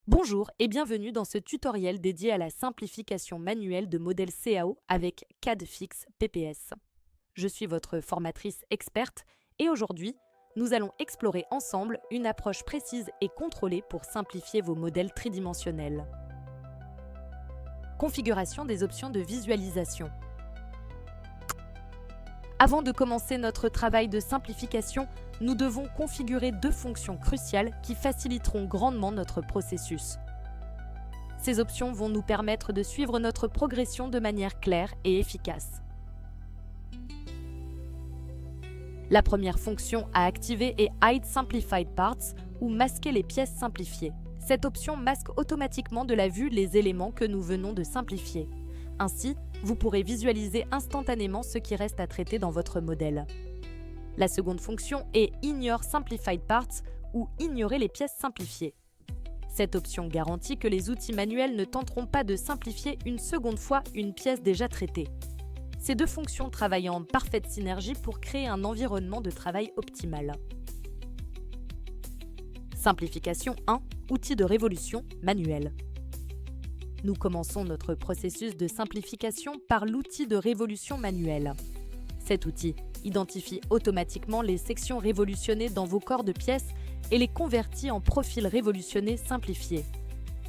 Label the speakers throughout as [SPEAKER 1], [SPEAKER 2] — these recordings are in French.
[SPEAKER 1] Bonjour et bienvenue dans ce tutoriel dédié à la simplification manuelle de modèles CAO avec CAD-FIX PPS. Je suis votre formatrice experte et aujourd'hui, nous allons explorer ensemble une approche précise et contrôlée pour simplifier vos modèles tridimensionnels. Configuration des options de visualisation. Avant de commencer notre travail de simplification, nous devons configurer deux fonctions cruciales qui faciliteront grandement notre processus. Ces options vont nous permettre de suivre notre progression de manière claire et efficace. La première fonction à activer est Hide Simplified Parts ou masquer les pièces simplifiées. Cette option masque automatiquement de la vue les éléments que nous venons de simplifier. Ainsi, vous pourrez visualiser instantanément ce qui reste à traiter dans votre modèle. La seconde fonction est Ignore Simplified Parts ou ignorer les pièces simplifiées. Cette option garantit que les outils manuels ne tenteront pas de simplifier une seconde fois une pièce déjà traitée. Ces deux fonctions travaillent en parfaite synergie pour créer un environnement de travail optimal. Simplification 1. Outils de révolution manuelle. Nous commençons notre processus de simplification par l'outil de révolution manuelle. Cet outil identifie automatiquement les sections révolutionnées dans vos corps de pièces et les convertit en profils révolutionnés simplifiés.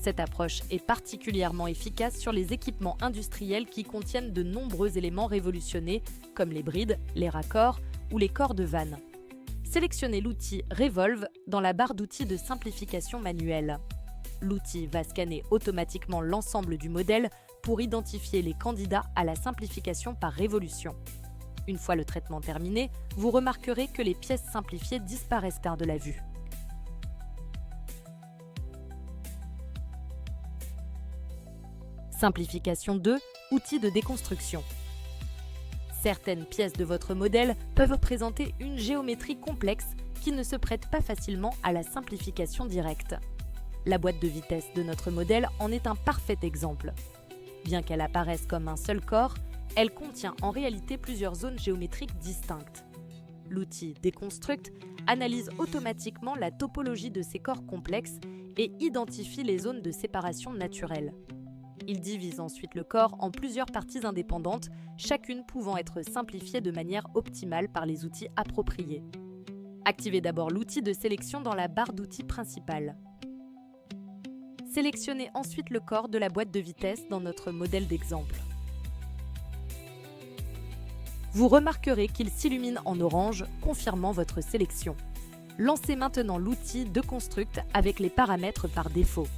[SPEAKER 1] Cette approche est particulièrement efficace sur les équipements industriels qui contiennent de nombreux éléments révolutionnés, comme les brides, les raccords ou les corps de vanne. Sélectionnez l'outil Revolve dans la barre d'outils de simplification manuelle. L'outil va scanner automatiquement l'ensemble du modèle pour identifier les candidats à la simplification par révolution. Une fois le traitement terminé, vous remarquerez que les pièces simplifiées disparaissent de la vue. Simplification 2. Outils de déconstruction. Certaines pièces de votre modèle peuvent présenter une géométrie complexe qui ne se prête pas facilement à la simplification directe. La boîte de vitesse de notre modèle en est un parfait exemple. Bien qu'elle apparaisse comme un seul corps, elle contient en réalité plusieurs zones géométriques distinctes. L'outil Déconstruct analyse automatiquement la topologie de ces corps complexes et identifie les zones de séparation naturelle. Il divise ensuite le corps en plusieurs parties indépendantes, chacune pouvant être simplifiée de manière optimale par les outils appropriés. Activez d'abord l'outil de sélection dans la barre d'outils principale. Sélectionnez ensuite le corps de la boîte de vitesse dans notre modèle d'exemple. Vous remarquerez qu'il s'illumine en orange, confirmant votre sélection. Lancez maintenant l'outil Déconstruct avec les paramètres par défaut.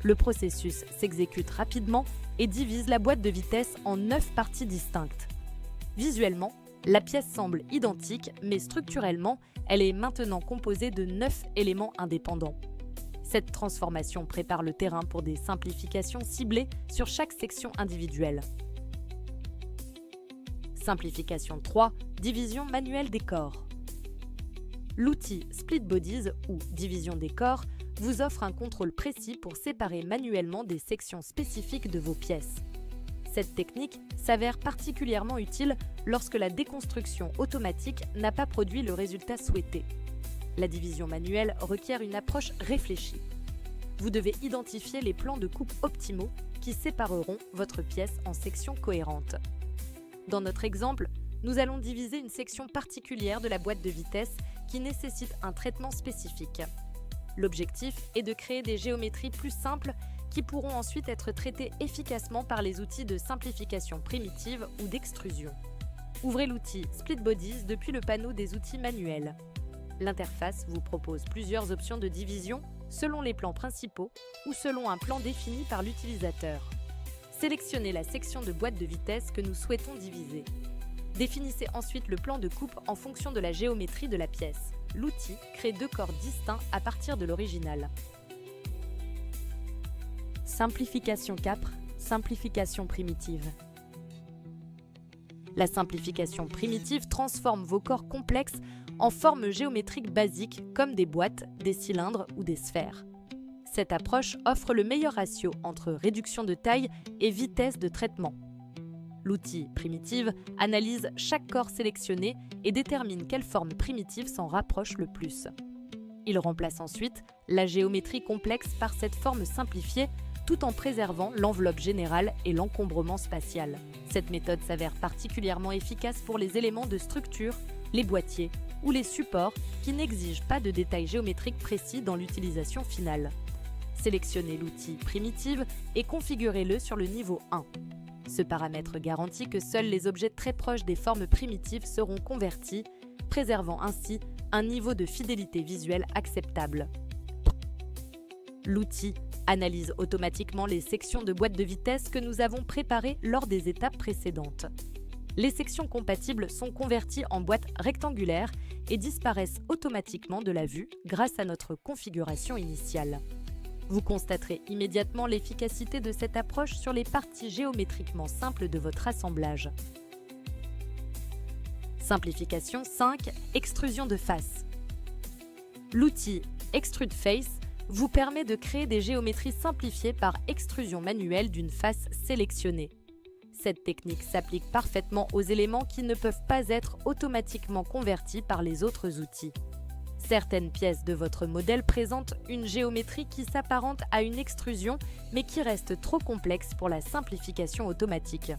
[SPEAKER 1] Le processus s'exécute rapidement et divise la boîte de vitesse en 9 parties distinctes. Visuellement, la pièce semble identique, mais structurellement, elle est maintenant composée de 9 éléments indépendants. Cette transformation prépare le terrain pour des simplifications ciblées sur chaque section individuelle. Simplification 3. Division manuelle des corps. L'outil Split Bodies ou division des corps vous offre un contrôle précis pour séparer manuellement des sections spécifiques de vos pièces. Cette technique s'avère particulièrement utile lorsque la déconstruction automatique n'a pas produit le résultat souhaité. La division manuelle requiert une approche réfléchie. Vous devez identifier les plans de coupe optimaux qui sépareront votre pièce en sections cohérentes. Dans notre exemple, nous allons diviser une section particulière de la boîte de vitesse qui nécessite un traitement spécifique. L'objectif est de créer des géométries plus simples qui pourront ensuite être traitées efficacement par les outils de simplification primitive ou d'extrusion. Ouvrez l'outil Split Bodies depuis le panneau des outils manuels. L'interface vous propose plusieurs options de division selon les plans principaux ou selon un plan défini par l'utilisateur. Sélectionnez la section de boîte de vitesse que nous souhaitons diviser. Définissez ensuite le plan de coupe en fonction de la géométrie de la pièce. L'outil crée deux corps distincts à partir de l'original. Simplification 4. Simplification primitive. La simplification primitive transforme vos corps complexes en formes géométriques basiques comme des boîtes, des cylindres ou des sphères. Cette approche offre le meilleur ratio entre réduction de taille et vitesse de traitement. L'outil Primitive analyse chaque corps sélectionné et détermine quelle forme primitive s'en rapproche le plus. Il remplace ensuite la géométrie complexe par cette forme simplifiée, tout en préservant l'enveloppe générale et l'encombrement spatial. Cette méthode s'avère particulièrement efficace pour les éléments de structure, les boîtiers ou les supports qui n'exigent pas de détails géométriques précis dans l'utilisation finale. Sélectionnez l'outil Primitive et configurez-le sur le niveau 1. Ce paramètre garantit que seuls les objets très proches des formes primitives seront convertis, préservant ainsi un niveau de fidélité visuelle acceptable. L'outil analyse automatiquement les sections de boîte de vitesse que nous avons préparées lors des étapes précédentes. Les sections compatibles sont converties en boîtes rectangulaires et disparaissent automatiquement de la vue grâce à notre configuration initiale. Vous constaterez immédiatement l'efficacité de cette approche sur les parties géométriquement simples de votre assemblage. Simplification 5. Extrusion de face. L'outil Extrude Face vous permet de créer des géométries simplifiées par extrusion manuelle d'une face sélectionnée. Cette technique s'applique parfaitement aux éléments qui ne peuvent pas être automatiquement convertis par les autres outils. Certaines pièces de votre modèle présentent une géométrie qui s'apparente à une extrusion mais qui reste trop complexe pour la simplification automatique.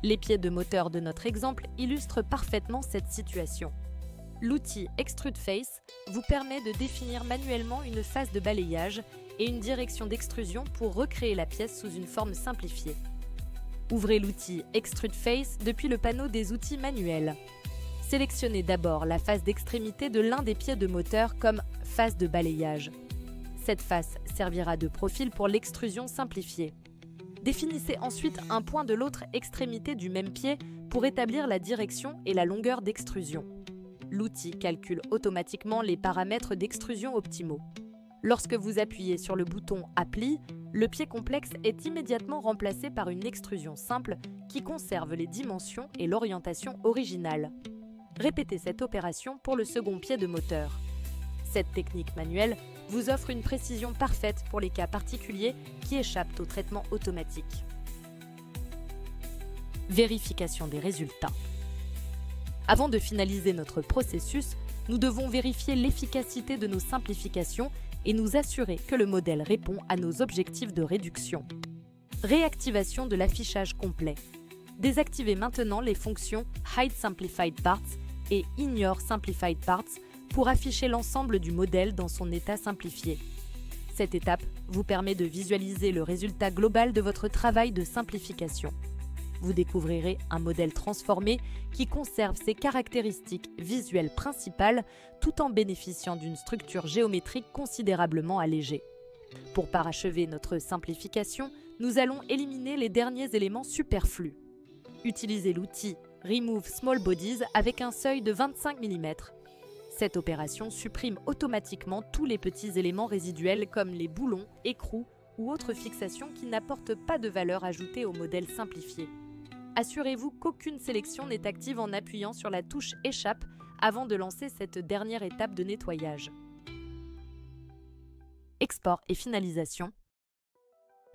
[SPEAKER 1] Les pieds de moteur de notre exemple illustrent parfaitement cette situation. L'outil Extrude Face vous permet de définir manuellement une phase de balayage et une direction d'extrusion pour recréer la pièce sous une forme simplifiée. Ouvrez l'outil Extrude Face depuis le panneau des outils manuels. Sélectionnez d'abord la face d'extrémité de l'un des pieds de moteur comme face de balayage. Cette face servira de profil pour l'extrusion simplifiée. Définissez ensuite un point de l'autre extrémité du même pied pour établir la direction et la longueur d'extrusion. L'outil calcule automatiquement les paramètres d'extrusion optimaux. Lorsque vous appuyez sur le bouton Appli, le pied complexe est immédiatement remplacé par une extrusion simple qui conserve les dimensions et l'orientation originale. Répétez cette opération pour le second pied de moteur. Cette technique manuelle vous offre une précision parfaite pour les cas particuliers qui échappent au traitement automatique. Vérification des résultats. Avant de finaliser notre processus, nous devons vérifier l'efficacité de nos simplifications et nous assurer que le modèle répond à nos objectifs de réduction. Réactivation de l'affichage complet. Désactivez maintenant les fonctions Hide Simplified Parts et Ignore Simplified Parts pour afficher l'ensemble du modèle dans son état simplifié. Cette étape vous permet de visualiser le résultat global de votre travail de simplification. Vous découvrirez un modèle transformé qui conserve ses caractéristiques visuelles principales tout en bénéficiant d'une structure géométrique considérablement allégée. Pour parachever notre simplification, nous allons éliminer les derniers éléments superflus. Utilisez l'outil Remove Small Bodies avec un seuil de 25 mm. Cette opération supprime automatiquement tous les petits éléments résiduels comme les boulons, écrous ou autres fixations qui n'apportent pas de valeur ajoutée au modèle simplifié. Assurez-vous qu'aucune sélection n'est active en appuyant sur la touche Échappe avant de lancer cette dernière étape de nettoyage. Export et finalisation.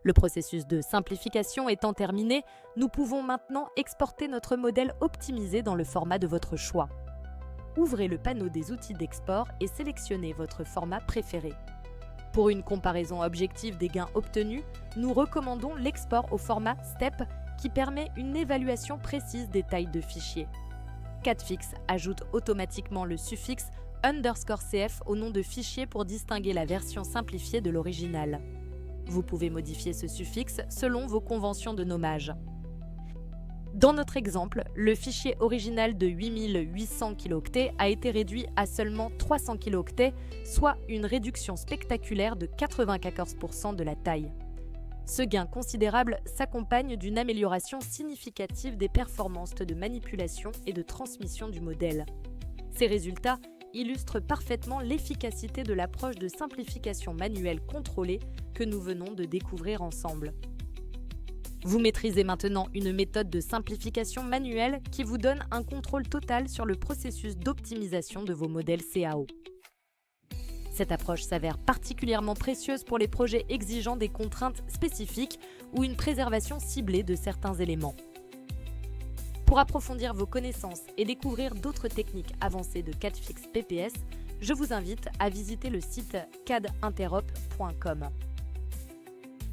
[SPEAKER 1] Le processus de simplification étant terminé, nous pouvons maintenant exporter notre modèle optimisé dans le format de votre choix. Ouvrez le panneau des outils d'export et sélectionnez votre format préféré. Pour une comparaison objective des gains obtenus, nous recommandons l'export au format STEP qui permet une évaluation précise des tailles de fichiers. Cadfix ajoute automatiquement le suffixe _cf au nom de fichier pour distinguer la version simplifiée de l'original. Vous pouvez modifier ce suffixe selon vos conventions de nommage. Dans notre exemple, le fichier original de 8800 kilooctets a été réduit à seulement 300 kilooctets, soit une réduction spectaculaire de 94% de la taille. Ce gain considérable s'accompagne d'une amélioration significative des performances de manipulation et de transmission du modèle. Ces résultats illustrent parfaitement l'efficacité de l'approche de simplification manuelle contrôlée que nous venons de découvrir ensemble. Vous maîtrisez maintenant une méthode de simplification manuelle qui vous donne un contrôle total sur le processus d'optimisation de vos modèles CAO. Cette approche s'avère particulièrement précieuse pour les projets exigeant des contraintes spécifiques ou une préservation ciblée de certains éléments. Pour approfondir vos connaissances et découvrir d'autres techniques avancées de Cadfix PPS, je vous invite à visiter le site cadinterop.com.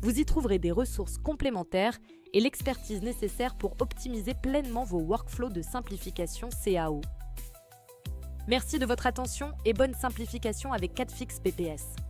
[SPEAKER 1] Vous y trouverez des ressources complémentaires et l'expertise nécessaire pour optimiser pleinement vos workflows de simplification CAO. Merci de votre attention et bonne simplification avec CADFIX PPS.